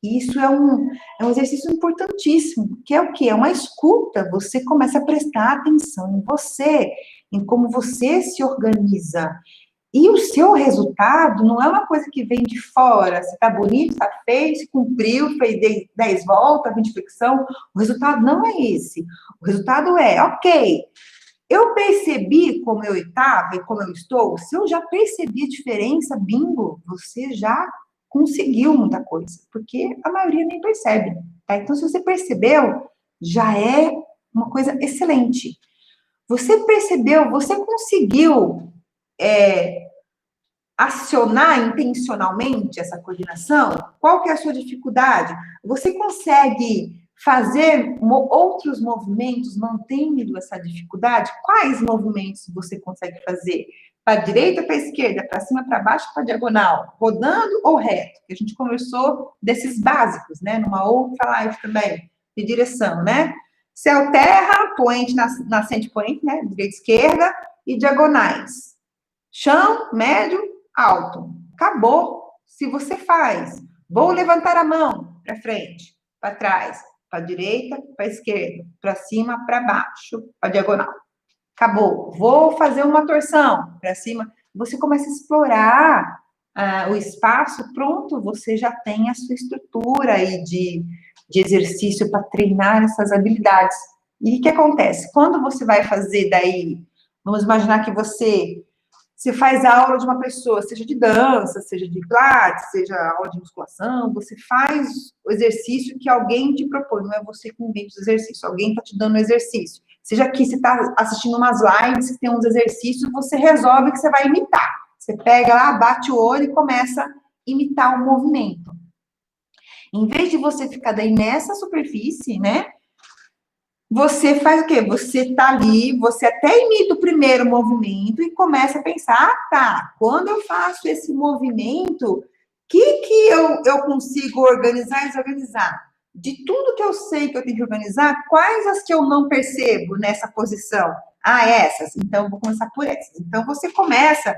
E isso é um exercício importantíssimo, que é o quê? É uma escuta. Você começa a prestar atenção em você, em como você se organiza. E o seu resultado não é uma coisa que vem de fora. Se tá bonito, tá feio, se cumpriu, fez 10 voltas, 20 flexão. O resultado não é esse. O resultado é, ok, eu percebi como eu estava e como eu estou. Se eu já percebi a diferença, bingo, você já conseguiu muita coisa. Porque a maioria nem percebe, tá? Então, se você percebeu, já é uma coisa excelente. Você percebeu, você conseguiu acionar intencionalmente essa coordenação? Qual que é a sua dificuldade? Você consegue fazer outros movimentos mantendo essa dificuldade? Quais movimentos você consegue fazer? Para a direita, para a esquerda, para cima, para baixo, para a diagonal, rodando ou reto? Que a gente conversou desses básicos, né? Numa outra live também, de direção, né? Céu, terra, poente, nascente, poente, né? Direita, esquerda e diagonais. Chão, médio, alto. Acabou. Se você faz, vou levantar a mão para frente, para trás, para direita, para esquerda, para cima, para baixo, para diagonal. Acabou. Vou fazer uma torção para cima. Você começa a explorar o espaço, pronto, você já tem a sua estrutura aí de exercício para treinar essas habilidades. E o que acontece? Quando você vai fazer daí, vamos imaginar que você faz a aula de uma pessoa, seja de dança, seja de pilates, seja aula de musculação, você faz o exercício que alguém te propõe, não é você que inventa o exercício, alguém está te dando o exercício. Seja que você está assistindo umas lives que tem uns exercícios, você resolve que você vai imitar. Você pega lá, bate o olho e começa a imitar o movimento. Em vez de você ficar daí nessa superfície, né? Você faz o quê? Você tá ali, você até imita o primeiro movimento e começa a pensar, tá, quando eu faço esse movimento, o que eu consigo organizar e desorganizar? De tudo que eu sei que eu tenho que organizar, quais as que eu não percebo nessa posição? Ah, essas. Então, eu vou começar por essas. Então, você começa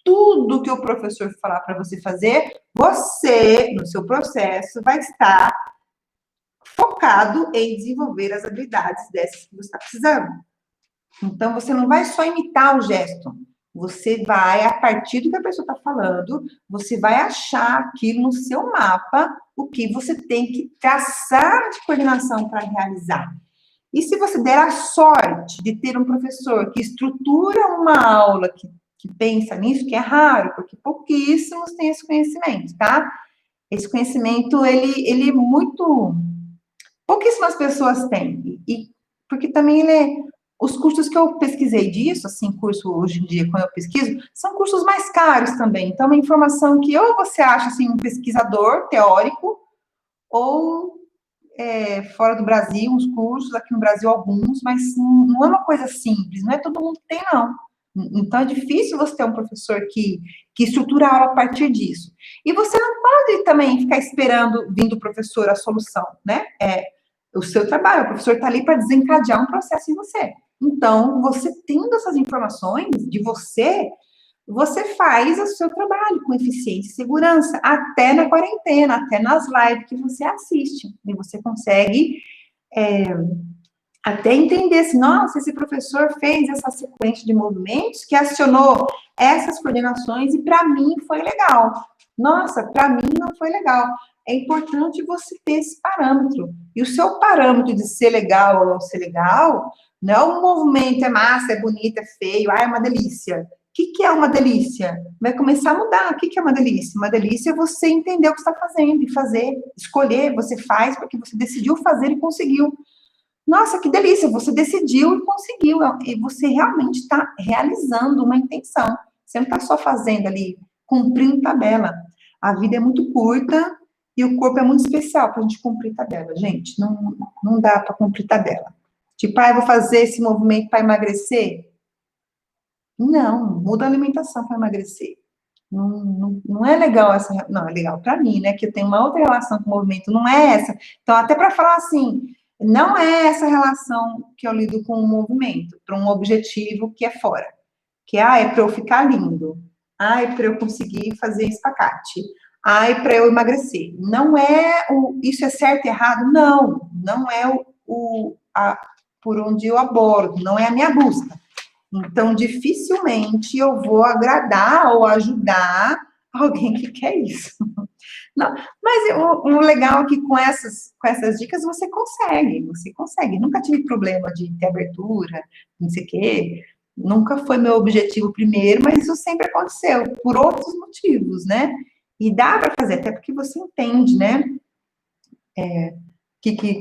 tudo que o professor falar para você fazer, você, no seu processo, vai estar focado em desenvolver as habilidades dessas que você está precisando. Então, você não vai só imitar o gesto, você vai, a partir do que a pessoa está falando, você vai achar aquilo no seu mapa, o que você tem que traçar de coordenação para realizar. E se você der a sorte de ter um professor que estrutura uma aula, que pensa nisso, que é raro, porque pouquíssimos têm esse conhecimento, tá? Esse conhecimento, ele é muito... pouquíssimas pessoas têm, e porque também os cursos que eu pesquisei disso, assim, curso hoje em dia, quando eu pesquiso, são cursos mais caros também, então é uma informação que ou você acha, assim, um pesquisador teórico, ou fora do Brasil, uns cursos, aqui no Brasil alguns, mas não é uma coisa simples, não é todo mundo que tem, não. Então, é difícil você ter um professor que estrutura a aula a partir disso. E você não pode também ficar esperando, vindo o professor, a solução, né? O seu trabalho, o professor está ali para desencadear um processo em você. Então, você tendo essas informações de você faz o seu trabalho com eficiência e segurança, até na quarentena, até nas lives que você assiste. E você consegue até entender assim, nossa, esse professor fez essa sequência de movimentos que acionou essas coordenações e para mim foi legal. Nossa, para mim não foi legal. É importante você ter esse parâmetro. E o seu parâmetro de ser legal ou não ser legal, não é um movimento, é massa, é bonito, é feio, é uma delícia. O que é uma delícia? Vai começar a mudar. O que é uma delícia? Uma delícia é você entender o que está fazendo e fazer, escolher, você faz porque você decidiu fazer e conseguiu. Nossa, que delícia, você decidiu e conseguiu, e você realmente está realizando uma intenção. Você não está só fazendo ali, cumprindo tabela. A vida é muito curta e o corpo é muito especial para a gente cumprir tabela. Gente, não dá para cumprir tabela. Tipo, eu vou fazer esse movimento para emagrecer? Não, muda a alimentação para emagrecer. Não é legal essa... Não, é legal para mim, né? Que eu tenho uma outra relação com o movimento, não é essa. Então, até para falar assim... Não é essa relação que eu lido com o movimento, para um objetivo que é fora. Que, é para eu ficar lindo. É para eu conseguir fazer espacate. É para eu emagrecer. Não é isso é certo e errado? Não é por onde eu abordo, não é a minha busca. Então, dificilmente eu vou agradar ou ajudar alguém que quer isso. Não, mas o legal é que com essas dicas você consegue. Nunca tive problema de ter abertura, não sei o quê. Nunca foi meu objetivo primeiro, mas isso sempre aconteceu, por outros motivos, né? E dá para fazer, até porque você entende, né?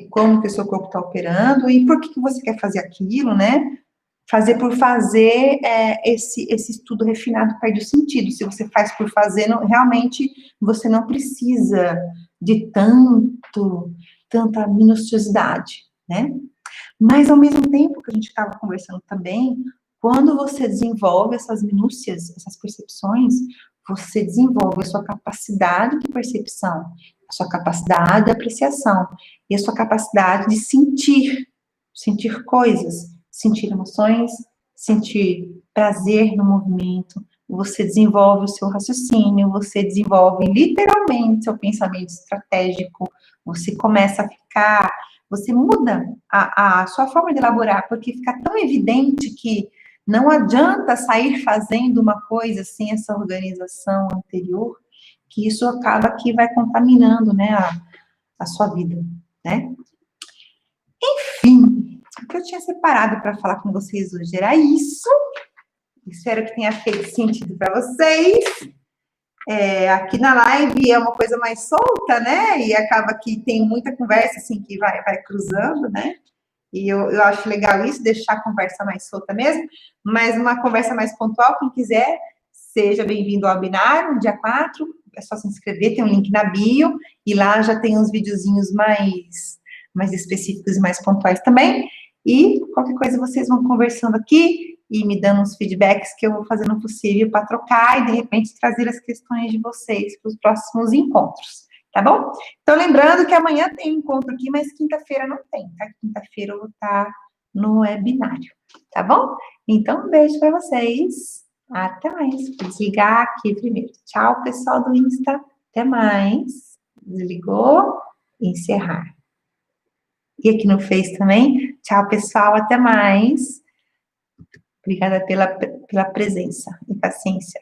Como que o seu corpo está operando e por que você quer fazer aquilo, né? Fazer por fazer, esse estudo refinado perde o sentido. Se você faz por fazer, realmente você não precisa de tanta minuciosidade, né? Mas, ao mesmo tempo que a gente estava conversando também, quando você desenvolve essas minúcias, essas percepções, você desenvolve a sua capacidade de percepção, a sua capacidade de apreciação e a sua capacidade de sentir coisas, sentir emoções, sentir prazer no movimento. Você desenvolve o seu raciocínio, você desenvolve literalmente seu pensamento estratégico, você começa a ficar, você muda a sua forma de elaborar, porque fica tão evidente que não adianta sair fazendo uma coisa sem essa organização anterior, que isso acaba que vai contaminando, né, a sua vida, né? Enfim, o que eu tinha separado para falar com vocês hoje era isso. Espero que tenha feito sentido para vocês. Aqui na live é uma coisa mais solta, né? E acaba que tem muita conversa, assim, que vai cruzando, né? E eu acho legal isso, deixar a conversa mais solta mesmo. Mas uma conversa mais pontual, quem quiser, seja bem-vindo ao webinar, no dia 4. É só se inscrever, tem um link na bio. E lá já tem uns videozinhos mais específicos e mais pontuais também. E qualquer coisa vocês vão conversando aqui e me dando uns feedbacks que eu vou fazendo o possível para trocar e, de repente, trazer as questões de vocês para os próximos encontros, tá bom? Então, lembrando que amanhã tem encontro aqui, mas quinta-feira não tem, tá? Quinta-feira eu vou estar no webinário, tá bom? Então, um beijo para vocês. Até mais. Vou desligar aqui primeiro. Tchau, pessoal do Insta. Até mais. Desligou. Encerrar. E aqui no Face também. Tchau, pessoal. Até mais. Obrigada pela presença e paciência.